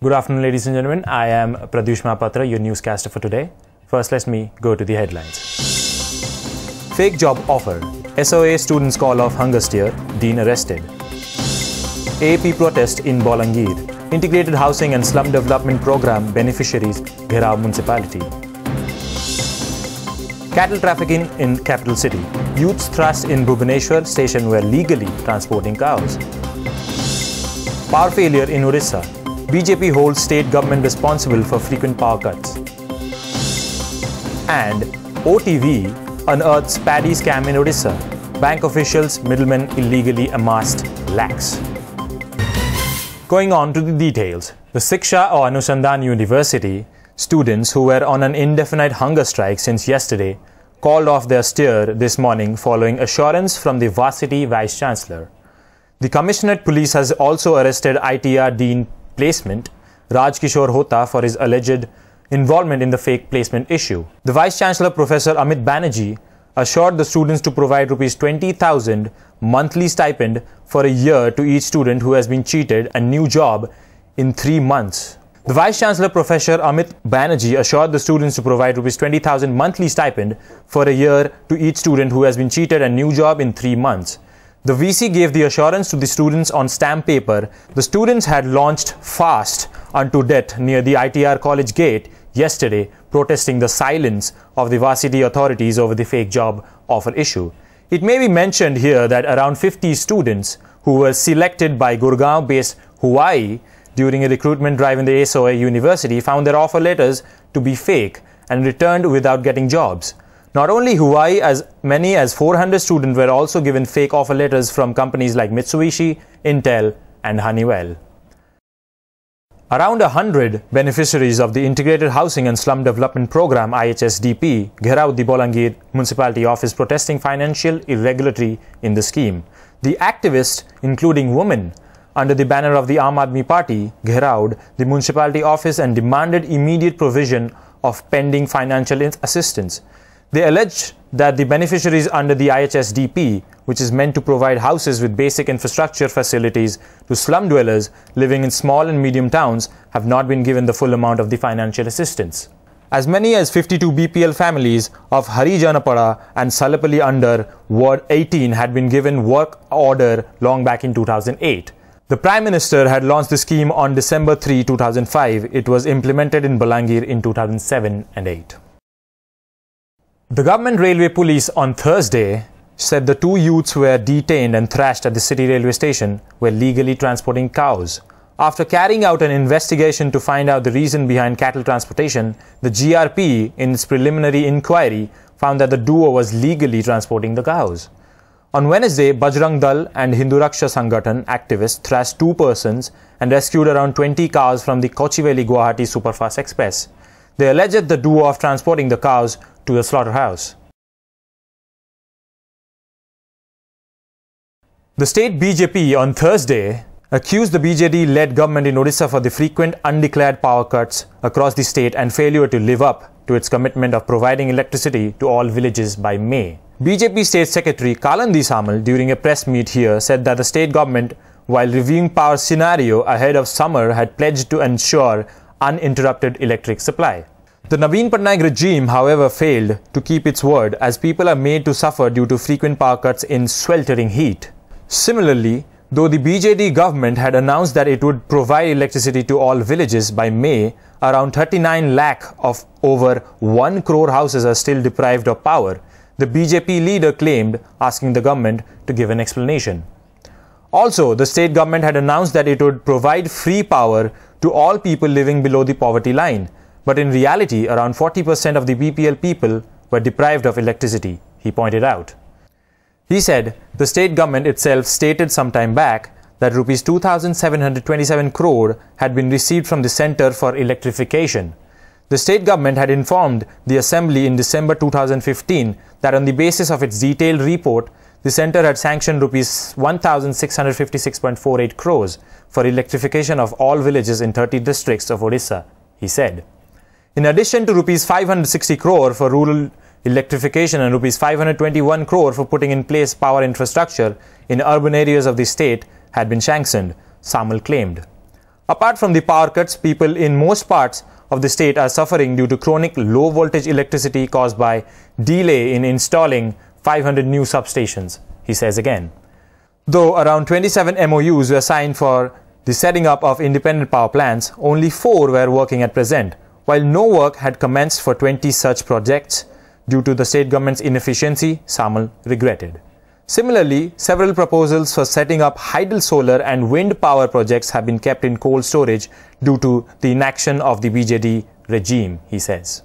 Good afternoon, ladies and gentlemen. I am Pradyush Mahapatra, your newscaster for today. First, let me go to the headlines. Fake job offer. SOA students call off hunger steer. Dean arrested. AP protest in Bolangir. Integrated Housing and Slum Development Program beneficiaries Gherao Municipality. Cattle trafficking in capital city. Youths thrust in Bhubaneswar station were legally transporting cows. Power failure in Odisha. BJP holds state government responsible for frequent power cuts. And OTV unearths paddy scam in Odisha. Bank officials, middlemen illegally amassed lakhs. Going on to the details. The Shiksha or Anusandhan University students who were on an indefinite hunger strike since yesterday called off their steer this morning following assurance from the varsity vice chancellor. The Commissionerate Police has also arrested ITR Dean Placement Raj Kishore Hota for his alleged involvement in the fake placement issue. The Vice Chancellor Professor Amit Banerjee assured the students to provide Rs 20,000 monthly stipend for a year to each student who has been cheated a new job in 3 months. The Vice Chancellor Professor Amit Banerjee assured the students to provide Rs 20,000 monthly stipend for a year to each student who has been cheated a new job in 3 months. The VC gave the assurance to the students on stamp paper. The students had launched fast unto death near the ITR College gate yesterday, protesting the silence of the varsity authorities over the fake job offer issue. It may be mentioned here that around 50 students who were selected by Gurgaon-based Hawaii during a recruitment drive in the SOA University found their offer letters to be fake and returned without getting jobs. Not only Hawaii, as many as 400 students were also given fake offer letters from companies like Mitsubishi, Intel and Honeywell. Around 100 beneficiaries of the Integrated Housing and Slum Development Program IHSDP Gherao the Bolangir Municipality office protesting financial irregularity in the scheme. The activists, including women, under the banner of the Aam Aadmi Party, Gheraoed the municipality office and demanded immediate provision of pending financial assistance. They alleged that the beneficiaries under the IHSDP, which is meant to provide houses with basic infrastructure facilities to slum dwellers living in small and medium towns, have not been given the full amount of the financial assistance. As many as 52 BPL families of Harijanapada and Salapalli under Ward 18 had been given work order long back in 2008. The Prime Minister had launched the scheme on December 3, 2005. It was implemented in Bolangir in 2007 and 8. The Government Railway Police on Thursday said the 2 youths were detained and thrashed at the city railway station were legally transporting cows. After carrying out an investigation to find out the reason behind cattle transportation, the GRP in its preliminary inquiry found that the duo was legally transporting the cows. On Wednesday, Bajrang Dal and Hindu Raksha Sangathan activists thrashed 2 persons and rescued around 20 cows from the Kochiveli-Guwahati Superfast Express. They alleged the duo of transporting the cows to the slaughterhouse. The state BJP on Thursday accused the BJD-led government in Odisha for the frequent undeclared power cuts across the state and failure to live up to its commitment of providing electricity to all villages by May. BJP State Secretary Kalandi Samal, during a press meet here, said that the state government, while reviewing power scenario ahead of summer, had pledged to ensure uninterrupted electric supply. The Naveen Patnaik regime, however, failed to keep its word as people are made to suffer due to frequent power cuts in sweltering heat. Similarly, though the BJD government had announced that it would provide electricity to all villages by May, around 39 lakh of over 1 crore houses are still deprived of power, the BJP leader claimed, asking the government to give an explanation. Also, the state government had announced that it would provide free power to all people living below the poverty line. But in reality, around 40% of the BPL people were deprived of electricity, he pointed out. He said the state government itself stated some time back that Rs 2,727 crore had been received from the Centre for Electrification. The state government had informed the Assembly in December 2015 that on the basis of its detailed report, the centre had sanctioned Rs 1,656.48 crores for electrification of all villages in 30 districts of Odisha, he said. In addition to Rs 560 crore for rural electrification and Rs 521 crore for putting in place power infrastructure in urban areas of the state had been sanctioned, Samal claimed. Apart from the power cuts, people in most parts of the state are suffering due to chronic low voltage electricity caused by delay in installing 500 new substations, he says again. Though around 27 MOUs were signed for the setting up of independent power plants, only 4 were working at present, while no work had commenced for 20 such projects due to the state government's inefficiency, Samal regretted. Similarly, several proposals for setting up hydel solar and wind power projects have been kept in cold storage due to the inaction of the BJD regime, he says.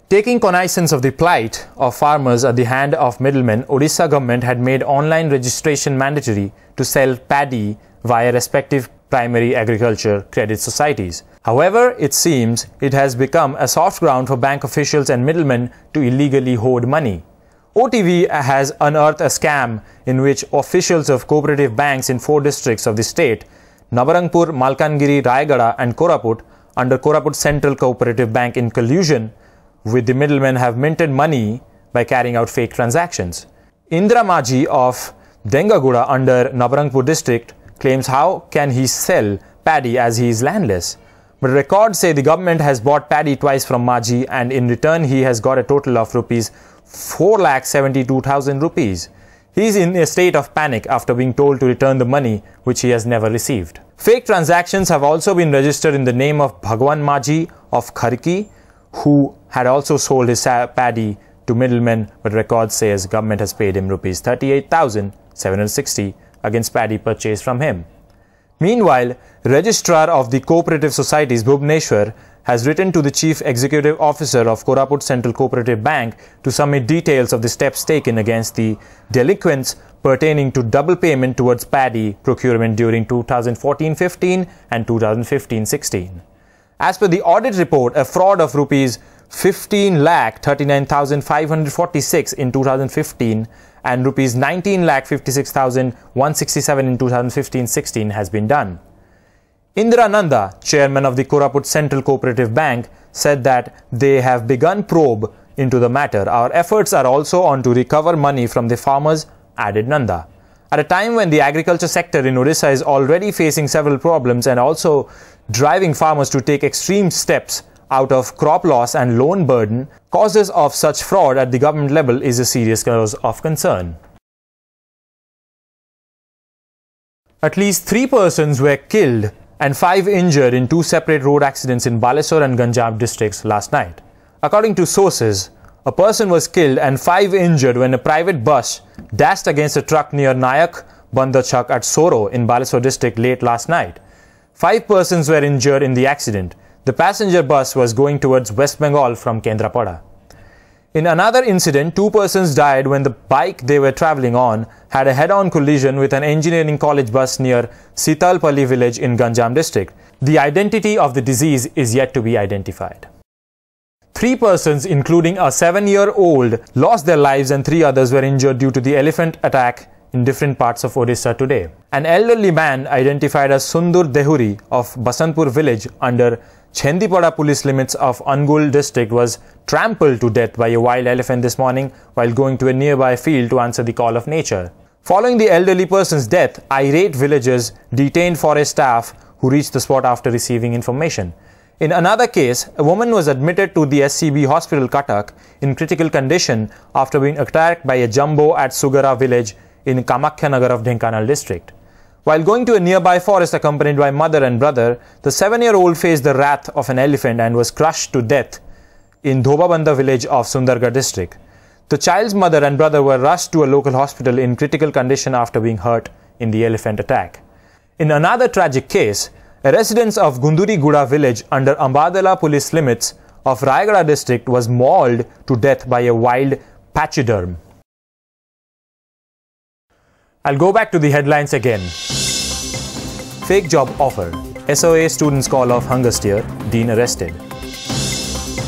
Taking cognizance of the plight of farmers at the hand of middlemen, Odisha government had made online registration mandatory to sell paddy via respective primary agriculture credit societies. However, it seems it has become a soft ground for bank officials and middlemen to illegally hoard money. OTV has unearthed a scam in which officials of cooperative banks in 4 districts of the state, Nabarangpur, Malkangiri, Rayagada and Koraput, under Koraput Central Cooperative Bank in collusion with the middlemen, have minted money by carrying out fake transactions. Indra Maji of Dengaguda under Nabarangpur district claims how can he sell paddy as he is landless. But records say the government has bought paddy twice from Maji, and in return he has got a total of rupees 4,72,000 rupees. He is in a state of panic after being told to return the money which he has never received. Fake transactions have also been registered in the name of Bhagwan Maji of Kharki, who had also sold his paddy to middlemen, but records say his government has paid him rupees 38,760 against paddy purchased from him. Meanwhile, Registrar of the Cooperative Societies Bhubaneswar has written to the Chief Executive Officer of Koraput Central Cooperative Bank to submit details of the steps taken against the delinquents pertaining to double payment towards paddy procurement during 2014-15 and 2015-16. As per the audit report, a fraud of rupees 15,39,546 in 2015 and rupees 19,56,167 in 2015-16 has been done. Indra Nanda, chairman of the Koraput Central Cooperative Bank, said that they have begun probe into the matter. Our efforts are also on to recover money from the farmers, added Nanda. At a time when the agriculture sector in Odisha is already facing several problems and also driving farmers to take extreme steps out of crop loss and loan burden, causes of such fraud at the government level is a serious cause of concern. At least 3 persons were killed and 5 injured in 2 separate road accidents in Baleswar and Ganjam districts last night. According to sources, a person was killed and 5 injured when a private bus dashed against a truck near Nayak Bandachak at Soro in Baleswar district late last night. 5 persons were injured in the accident. The passenger bus was going towards West Bengal from Kendrapada. In another incident, 2 persons died when the bike they were travelling on had a head-on collision with an engineering college bus near Sitalpalli village in Ganjam district. The identity of the deceased is yet to be identified. 3 persons, including a 7-year-old, lost their lives and 3 others were injured due to the elephant attack in different parts of Odisha today. An elderly man identified as Sundur Dehuri of Basantpur village under Chendipada police limits of Angul district was trampled to death by a wild elephant this morning while going to a nearby field to answer the call of nature. Following the elderly person's death, irate villagers detained forest staff who reached the spot after receiving information. In another case, a woman was admitted to the SCB hospital Cuttack in critical condition after being attacked by a jumbo at Sugara village in Kamakhya Nagar of Dhenkanal district. While going to a nearby forest accompanied by mother and brother, the 7-year-old faced the wrath of an elephant and was crushed to death in Dhobabanda village of Sundargarh district. The child's mother and brother were rushed to a local hospital in critical condition after being hurt in the elephant attack. In another tragic case, a resident of Gunduri Guda village under Ambadala police limits of Rayagada district was mauled to death by a wild pachyderm. I'll go back to the headlines again. Fake job offer. SOA students call off hunger steer. Dean arrested.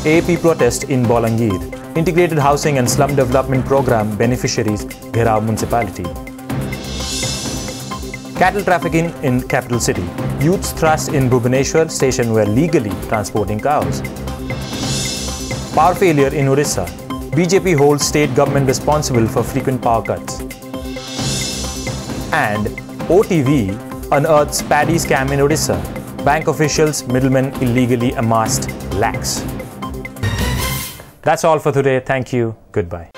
AP protest in Bolangir. Integrated Housing and Slum Development Program beneficiaries Bhirav Municipality. Cattle trafficking in capital city. Youths thrust in Bhubaneswar station were legally transporting cows. Power failure in Odisha. BJP holds state government responsible for frequent power cuts. And OTV unearths paddy scam in Odisha. Bank officials, middlemen illegally amassed lakhs. That's all for today. Thank you. Goodbye.